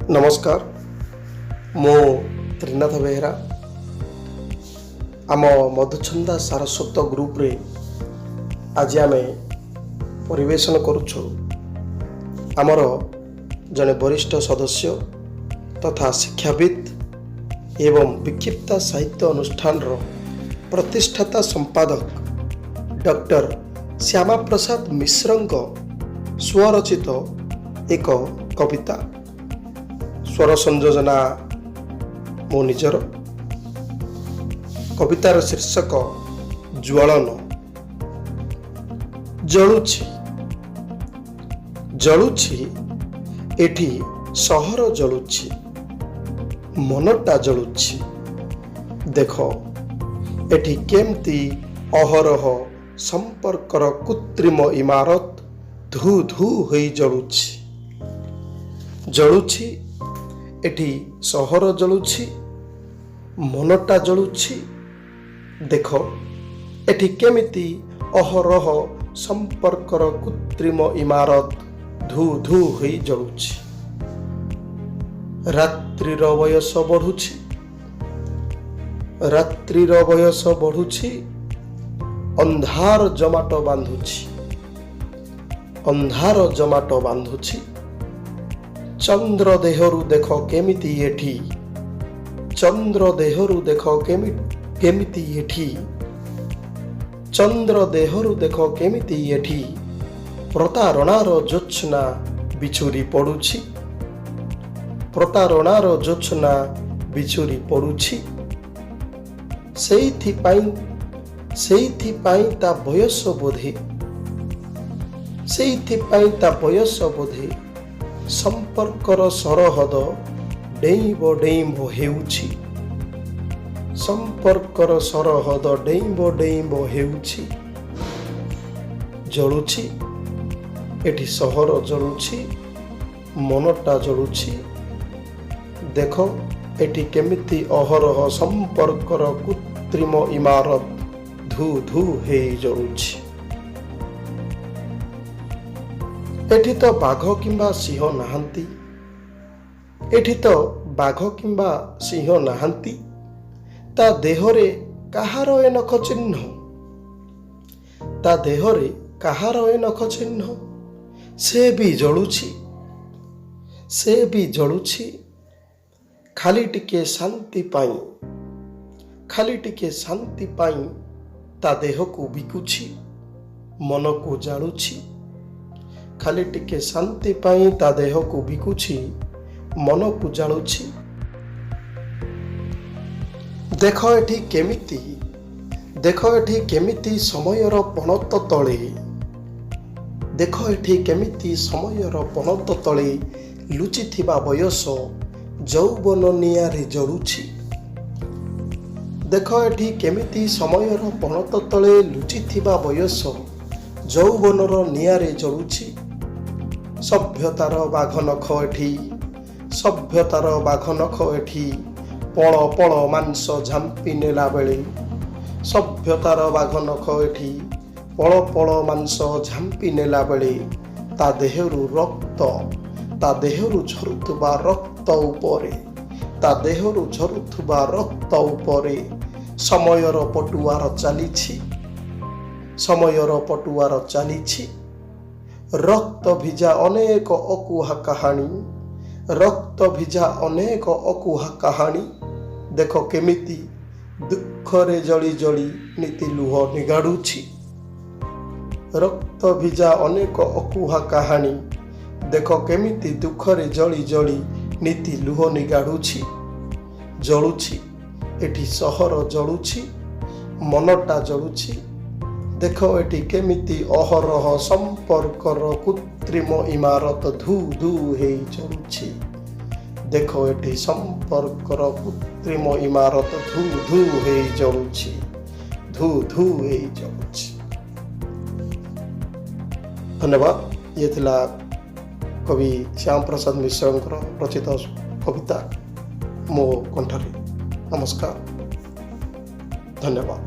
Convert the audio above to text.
नमस्कार मो त्रिनाथ बेहेरा आम मधुछंदा सारस्वत ग्रुप रे आज आम परिवेशन करुछु आमर जने वरिष्ठ सदस्य तथा शिक्षाविद एवं विक्षिप्ता साहित्य अनुष्ठान रो प्रतिष्ठाता संपादक डॉक्टर श्यामा प्रसाद मिश्रଙ୍କ स्वरचित एक कविता स्वर संयोजना मो निजर कवितार शीर्षक ज्वलन। जलुछि जलुछि एठी सहर जलुछि मनटा जलुछि देख एठी केमती अहरह संपर्कर कृत्रिम इमारत धू धू होई जलुछि जलुछि एठी सहर जलुछि मनटा जलुछि देख एठी केमिति अहरह संपर्कर कृत्रिम इमारत धू धू होई जलुछि रात्रिर वयस बढ़ुछि रात्रिर वयस बढ़ुछि अंधार जमाट बांधुछि अंधार जमाट बांधुछि चंद्र देहरु देख केमिति एठी चंद्र देहरु देख केमिति एठी चंद्र देहरु देख केमिति एठी प्रतारणार जोत्स्ना बिछुरी पड़ुछि प्रतारणार जोत्स्ना बिछुरी पड़ुछि ସେଇଥିପାଇଁ ତା ବୟସ ବୋଧେ ସେଇଥିପାଇଁ ତା ବୟସ ବୋଧେ संपर्कर सरहद डेइंब डेइंब हेउछि संपर्कर सरहद डेइंब डेइंब हेउछि जलुछि एठी सहर जलुछि मनटा जलुछि देख एठी केमिति अहरह संपर्कर कृत्रिम इमारत धू धू हे जलुछि एठी तो बाघ किंबा सिंह नाहांती एठी तो बाघ किंबा सिंह नाहांती ता देहरे काहार ए नख चिन्ह ता देहरे काहार ए नख चिन्ह से भी जलुछि खाली टिके शांति पाई ता देह को बिकुछि मन को जालुछि खाली टिके शांति पाई ता देह को बिकुछि मन को जालुछि देख एठी केमिति समयर पणत तले देख एठी केमिति समयर पणत तले लुचिथिबा बयस यौवन नियारे जलुछि देख एठी केमिति समयर पणत तले लुचिथिबा बयस यौवनर नियारे जलुछि सभ्यतार बाघ नख एठी पल पल मांस झांपी नेला बेले सभ्यतार बाघ नख एठी पल पल मांस झांपी नेला बेले ता देहरु झरुथुबा रक्त उपरे समयर पटुआर चालिछि रक्त भिजा अनेक अकुहा कहानी देख केमिति दुखरे जली जली नीति लुह निगाड़ुछि रक्त भिजा अनेक अकुहा कहानी देख केमिति दुखरे जली जली नीति लुह निगाड़ुछि जलुछि एठी सहर जलुछि मनटा जलुछि देख एठी केमिति अहरह संपर्कर कृत्रिम इमारत धू धू हेई जलुछि देख एठी संपर्कर कृत्रिम इमारत धू धू हेई जलुछि धन्यवाद। ये थिला कवि श्याम प्रसाद मिश्र रचित कविता मो कंठरे। नमस्कार, धन्यवाद।